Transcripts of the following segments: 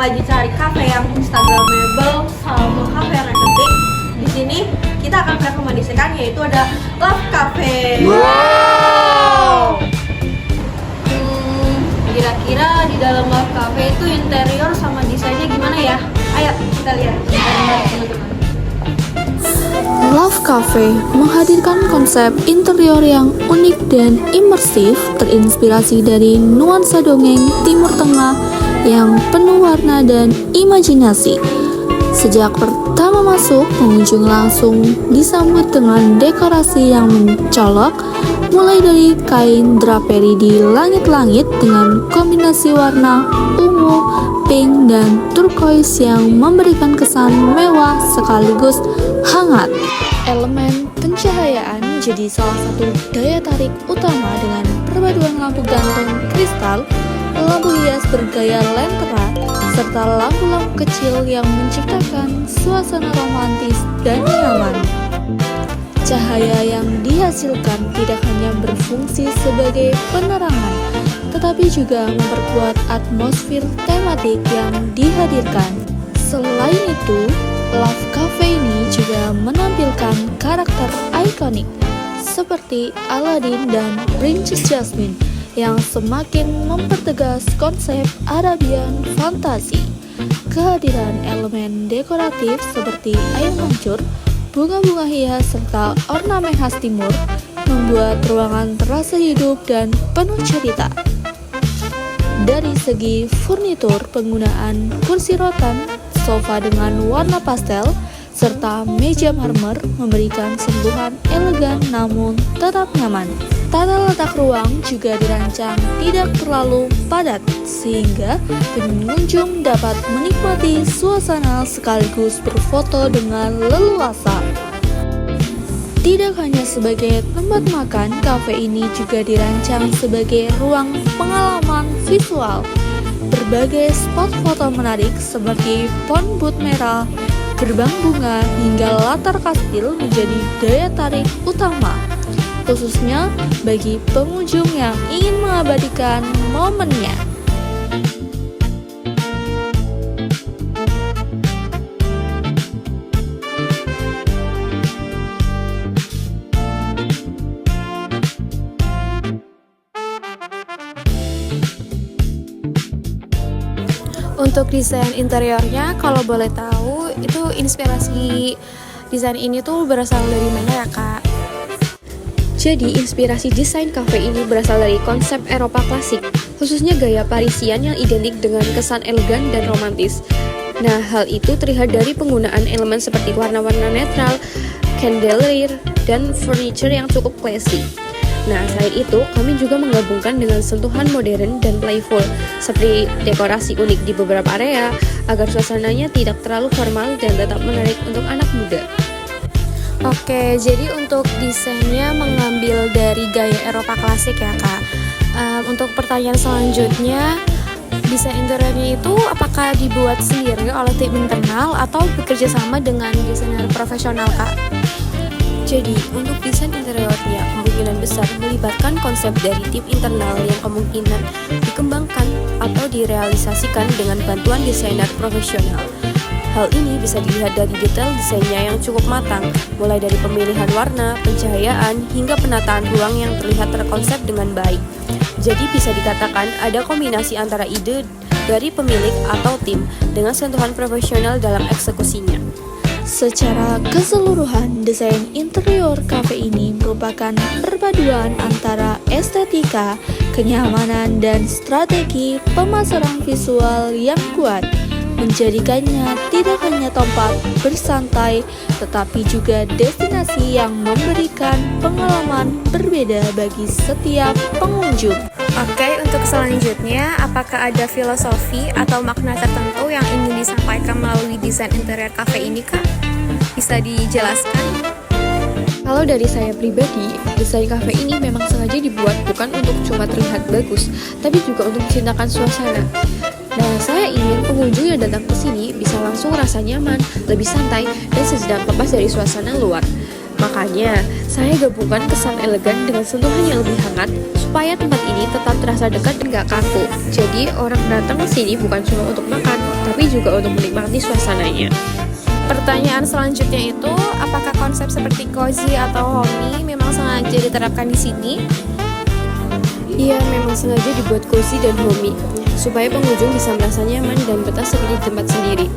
lagi cari cafe yang instagramable sama cafe yang estetik, di sini kita akan merekomendasikan yaitu ada Love Cafe. Wow. Kira-kira di dalam Love Cafe itu interior sama desainnya gimana ya? Ayo kita lihat teman-teman. Love Cafe menghadirkan konsep interior yang unik dan imersif, terinspirasi dari nuansa dongeng Timur Tengah yang penuh warna dan imajinasi. Sejak pertama masuk, pengunjung langsung disambut dengan dekorasi yang mencolok, mulai dari kain draperi di langit-langit dengan kombinasi warna ungu, pink, dan turquoise yang memberikan kesan mewah sekaligus hangat. Elemen pencahayaan menjadi salah satu daya tarik utama dengan perpaduan lampu gantung kristal, lampu hias bergaya lentera, serta lampu-lampu kecil yang menciptakan suasana romantis dan nyaman. Cahaya yang dihasilkan tidak hanya berfungsi sebagai penerangan, tetapi juga memperkuat atmosfer tematik yang dihadirkan. Selain itu, Love Cafe ini juga menampilkan karakter ikonik seperti Aladdin dan Princess Jasmine yang semakin mempertegas konsep Arabian fantasi. Kehadiran elemen dekoratif seperti air mancur, bunga-bunga hias, serta ornamen khas timur membuat ruangan terasa hidup dan penuh cerita. Dari segi furnitur, penggunaan kursi rotan, sofa dengan warna pastel, serta meja marmer memberikan sentuhan elegan namun tetap nyaman. Tata letak ruang juga dirancang tidak terlalu padat sehingga pengunjung dapat menikmati suasana sekaligus berfoto dengan leluasa. Tidak hanya sebagai tempat makan, kafe ini juga dirancang sebagai ruang pengalaman visual. Berbagai spot foto menarik seperti pohon but merah, gerbang bunga, hingga latar kastil menjadi daya tarik utama, khususnya bagi pengunjung yang ingin mengabadikan momennya. Untuk desain interiornya, kalau boleh tahu, itu inspirasi desain ini tuh berasal dari mana ya, Kak? Jadi, inspirasi desain kafe ini berasal dari konsep Eropa klasik, khususnya gaya Parisian yang identik dengan kesan elegan dan romantis. Nah, hal itu terlihat dari penggunaan elemen seperti warna-warna netral, chandelier, dan furniture yang cukup classy. Nah, selain itu, kami juga menggabungkan dengan sentuhan modern dan playful, seperti dekorasi unik di beberapa area, agar suasananya tidak terlalu formal dan tetap menarik untuk anak muda. Oke, jadi untuk desainnya mengambil dari gaya Eropa klasik ya, Kak. Untuk pertanyaan selanjutnya, desain interiornya itu apakah dibuat sendiri oleh tim internal atau bekerja sama dengan desainer profesional, Kak? Jadi, untuk desain interiornya kemungkinan besar melibatkan konsep dari tim internal yang kemungkinan dikembangkan atau direalisasikan dengan bantuan desainer profesional. Hal ini bisa dilihat dari detail desainnya yang cukup matang, mulai dari pemilihan warna, pencahayaan, hingga penataan ruang yang terlihat terkonsep dengan baik. Jadi bisa dikatakan ada kombinasi antara ide dari pemilik atau tim dengan sentuhan profesional dalam eksekusinya. Secara keseluruhan, desain interior kafe ini merupakan perpaduan antara estetika, kenyamanan, dan strategi pemasaran visual yang kuat, menjadikannya tidak hanya tempat bersantai, tetapi juga destinasi yang memberikan pengalaman berbeda bagi setiap pengunjung. Oke, untuk selanjutnya, apakah ada filosofi atau makna tertentu yang ingin disampaikan melalui desain interior kafe ini, Kak? Bisa dijelaskan? Kalau dari saya pribadi, desain kafe ini memang sengaja dibuat bukan untuk cuma terlihat bagus, tapi juga untuk menciptakan suasana. Nah, saya ingin pengunjung yang datang ke sini bisa langsung rasa nyaman, lebih santai, dan sejenak lepas dari suasana luar. Makanya, saya gabungkan kesan elegan dengan sentuhan yang lebih hangat supaya tempat ini tetap terasa dekat dan gak kaku. Jadi, orang datang ke sini bukan cuma untuk makan, tapi juga untuk menikmati suasananya. Pertanyaan selanjutnya itu, apakah konsep seperti cozy atau homey memang sengaja diterapkan di sini? Iya, memang sengaja dibuat cozy dan homey, supaya pengunjung bisa merasa nyaman dan betah seperti di tempat sendiri.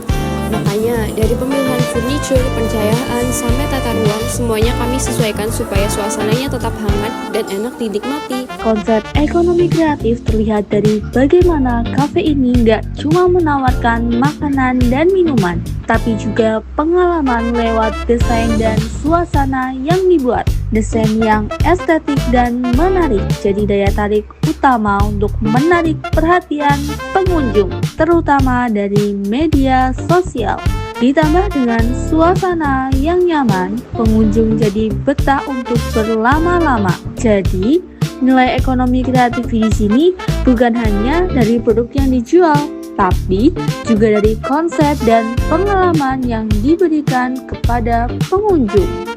Makanya, dari pemilihan furniture, pencahayaan, sampai tata ruang, semuanya kami sesuaikan supaya suasananya tetap hangat dan enak dinikmati. Konsep ekonomi kreatif terlihat dari bagaimana kafe ini nggak cuma menawarkan makanan dan minuman, tapi juga pengalaman lewat desain dan suasana yang dibuat. Desain yang estetik dan menarik jadi daya tarik utama untuk menarik perhatian pengunjung, terutama dari media sosial. Ditambah dengan suasana yang nyaman, pengunjung jadi betah untuk berlama-lama. Jadi, nilai ekonomi kreatif di sini bukan hanya dari produk yang dijual, tapi juga dari konsep dan pengalaman yang diberikan kepada pengunjung.